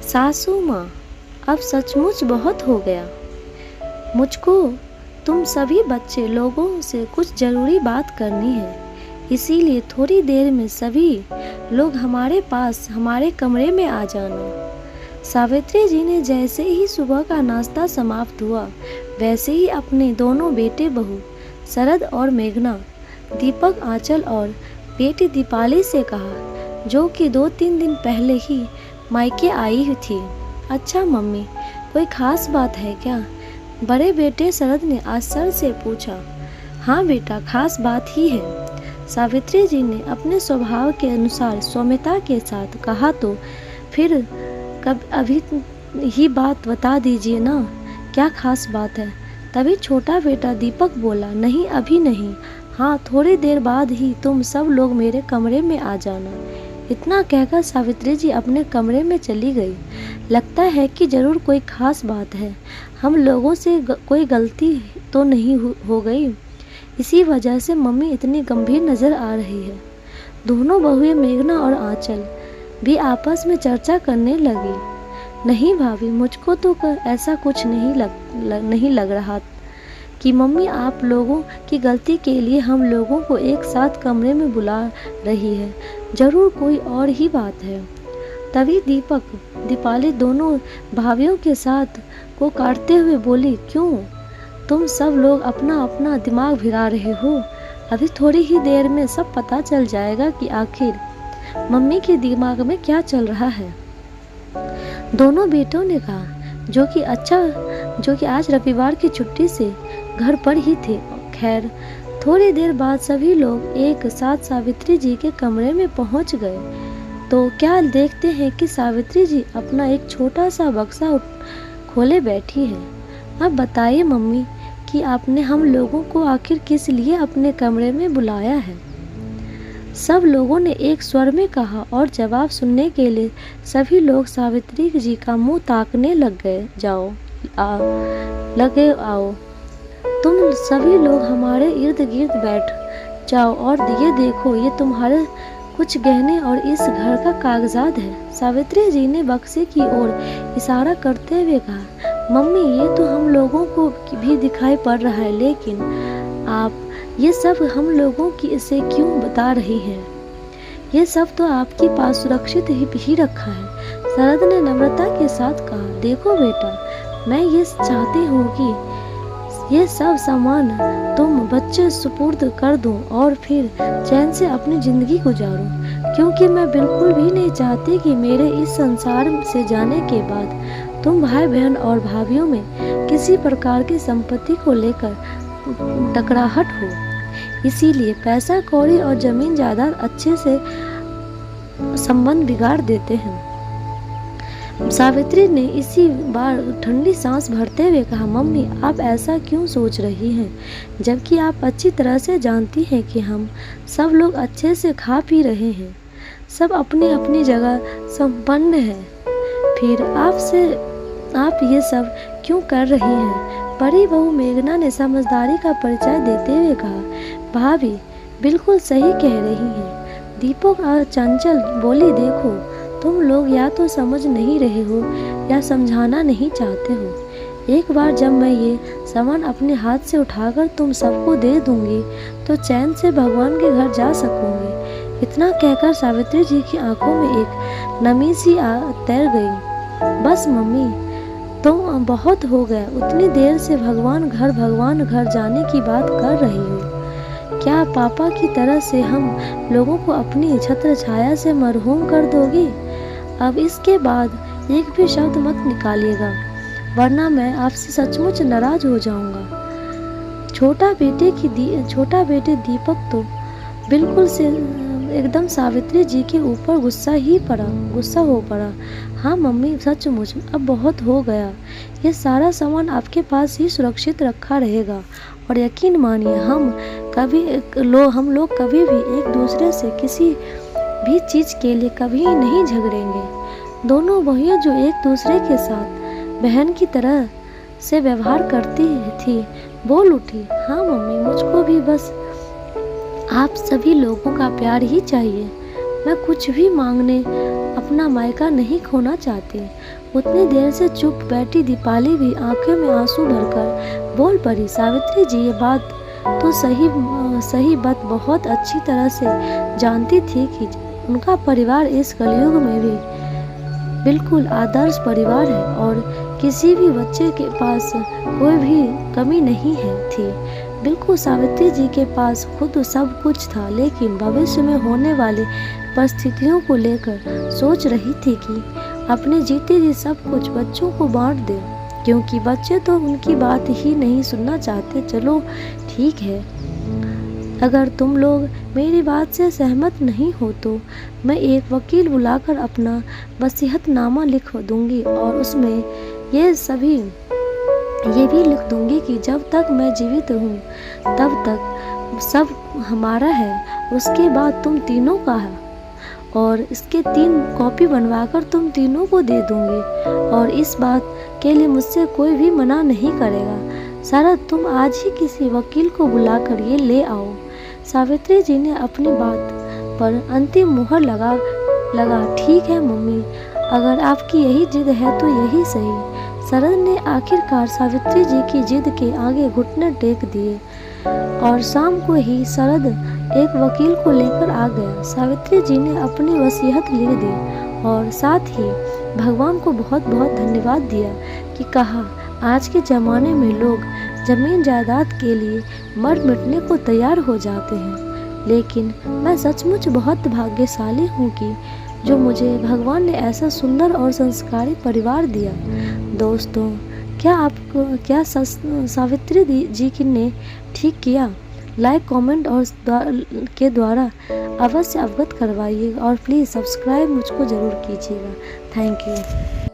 सासू माँ, अब सचमुच बहुत हो गया। मुझको तुम सभी बच्चे लोगों से कुछ ज़रूरी बात करनी है, इसीलिए थोड़ी देर में सभी लोग हमारे पास हमारे कमरे में आ जाना। सावित्री जी ने जैसे ही सुबह का नाश्ता समाप्त हुआ, वैसे ही अपने दोनों बेटे बहू शरद और मेघना, दीपक, आंचल और बेटी दीपाली से कहा, जो कि 2-3 दिन पहले ही मायके आई हुई थी। अच्छा मम्मी, कोई खास बात है क्या? बड़े बेटे शरद ने आश्चर्य से पूछा। हाँ बेटा, खास बात ही है, सावित्री जी ने अपने स्वभाव के अनुसार सौम्यता के साथ कहा। तो फिर कब अभी ही बात बता दीजिए ना, क्या खास बात है? तभी छोटा बेटा दीपक बोला, नहीं अभी नहीं, हाँ थोड़ी देर बाद ही तुम सब लोग मेरे कमरे में आ जाना। इतना कहकर सावित्री जी अपने कमरे में चली गई। लगता है कि जरूर कोई खास बात है, हम लोगों से कोई गलती तो नहीं हो गई, इसी वजह से मम्मी इतनी गंभीर नज़र आ रही है। दोनों बहुएं मेघना और आंचल भी आपस में चर्चा करने लगी। नहीं भाभी, मुझको तो ऐसा कुछ नहीं लग रहा कि मम्मी आप लोगों की गलती के लिए हम लोगों को एक साथ कमरे में बुला रही है, जरूर कोई और ही बात है। तभी दीपक दीपाली दोनों भाभियों के साथ को काटते हुए बोली, क्यों तुम सब लोग अपना अपना दिमाग भिड़ा रहे हो? अभी थोड़ी ही देर में सब पता चल जाएगा कि आखिर मम्मी के दिमाग में क्या चल रहा है। दोनों बेटों ने कहा, जो कि आज रविवार की छुट्टी से घर पर ही थे। खैर, थोड़ी देर बाद सभी लोग एक साथ सावित्री जी के कमरे में पहुंच गए तो क्या देखते हैं कि सावित्री जी अपना एक छोटा सा बक्सा खोले बैठी है। अब बताइए मम्मी कि आपने हम लोगों को आखिर किस लिए अपने कमरे में बुलाया है? सब लोगों ने एक स्वर में कहा और जवाब सुनने के लिए सभी लोग सावित्री जी का मुंह ताकने लग गए। आओ, तुम सभी लोग हमारे इर्द गिर्द बैठ जाओ और ये देखो, ये तुम्हारे कुछ गहने और इस घर का कागजात है। सावित्री जी ने बक्से की ओर इशारा करते हुए कहा, मम्मी ये तो हम लोगों को भी दिखाई पड़ रहा है, लेकिन आप ये सब हम लोगों की इसे क्यों बता रही हैं? ये सब तो आपके पास सुरक्षित ही रखा है। शरद ने नम्रता के साथ कहा, देखो बेटा, मैं ये चाहती हूँ कि ये सब सामान तुम बच्चे सुपुर्द कर दूं और फिर चैन से अपनी जिंदगी गुजारूं, क्योंकि मैं बिल्कुल भी नहीं चाहती कि मेरे इस संसार से जाने के बाद तुम भाई बहन और भाभीियों में किसी प्रकार की संपत्ति को लेकर टकराहट हो। इसीलिए पैसा कौड़ी और जमीन जायदाद अच्छे से संबंध बिगाड़ देते हैं। सावित्री ने इसी बार ठंडी सांस भरते हुए कहा, मम्मी आप ऐसा क्यों सोच रही हैं, जबकि आप अच्छी तरह से जानती हैं कि हम सब लोग अच्छे से खा पी रहे हैं, सब अपनी अपनी जगह संपन्न हैं, फिर आप ये सब क्यों कर रही हैं? बड़ी बहू मेघना ने समझदारी का परिचय देते हुए कहा, भाभी बिल्कुल सही कह रही हैं। दीपक और चंचल बोली, देखो तुम लोग या तो समझ नहीं रहे हो या समझाना नहीं चाहते हो। एक बार जब मैं ये सामान अपने हाथ से उठाकर तुम सबको दे दूंगी तो चैन से भगवान के घर जा सकूंगी। इतना कहकर सावित्री जी की आंखों में एक नमी सी तैर गई। बस मम्मी, तुम बहुत हो गया, उतनी देर से भगवान घर जाने की बात कर रही हो। क्या पापा की तरह से हम लोगों को अपनी छत्र छाया से मरहूम कर दोगी? अब इसके बाद एक भी शब्द मत निकालिएगा, वरना मैं आपसे सचमुच नाराज हो जाऊंगा। छोटा बेटे दीपक तो बिल्कुल से एकदम सावित्री जी के ऊपर गुस्सा हो पड़ा। हाँ मम्मी, सचमुच अब बहुत हो गया, ये सारा सामान आपके पास ही सुरक्षित रखा रहेगा और यकीन मानिए हम लोग कभी भी एक दूसरे से किसी भी चीज़ के लिए कभी नहीं झगड़ेंगे। दोनों बहनें जो एक दूसरे के साथ बहन की तरह से व्यवहार करती थी बोल उठी, हाँ मम्मी, मुझको भी बस आप सभी लोगों का प्यार ही चाहिए। मैं कुछ भी मांगने अपना मायका नहीं खोना चाहती। उतनी देर से चुप बैठी दीपाली भी आंखों में आंसू भरकर बोल पड़ी, सावित्री जी ये बात तो सही बात बहुत अच्छी तरह से जानती थी कि उनका परिवार इस कलयुग में भी बिल्कुल आदर्श परिवार है और किसी भी बच्चे के पास कोई भी कमी नहीं थी। बिल्कुल सावित्री जी के पास खुद सब कुछ था, लेकिन भविष्य में होने वाली परिस्थितियों को लेकर सोच रही थी कि अपने जीते जी सब कुछ बच्चों को बांट दे, क्योंकि बच्चे तो उनकी बात ही नहीं सुनना चाहते। चलो ठीक है, अगर तुम लोग मेरी बात से सहमत नहीं हो तो मैं एक वकील बुलाकर अपना वसीयतनामा लिख दूंगी और उसमें ये भी लिख दूंगी कि जब तक मैं जीवित हूँ तब तक सब हमारा है, उसके बाद तुम तीनों का है और इसके 3 कॉपी बनवाकर तुम तीनों को दे दूंगी और इस बात के लिए मुझसे कोई भी मना नहीं करेगा। शरद तुम आज ही किसी वकील को बुलाकर ये ले आओ। सावित्री जी ने अपनी बात पर अंतिम मुहर लगा ठीक है मम्मी, अगर आपकी यही जिद है तो यही सही। शरद ने आखिरकार सावित्री जी की जिद के आगे घुटने टेक दिए और शाम को ही शरद एक वकील को लेकर आ गया। सावित्री जी ने अपनी वसीयत लिख दी और साथ ही भगवान को बहुत बहुत धन्यवाद दिया कि कहा आज के ज़माने में लोग ज़मीन जायदाद के लिए मर मिटने को तैयार हो जाते हैं, लेकिन मैं सचमुच बहुत भाग्यशाली हूँ कि जो मुझे भगवान ने ऐसा सुंदर और संस्कारी परिवार दिया। दोस्तों, क्या सावित्री जी की ने ठीक किया? लाइक, कमेंट और के द्वारा अवश्य अवगत करवाइए और प्लीज़ सब्सक्राइब मुझको ज़रूर कीजिएगा। Thank you.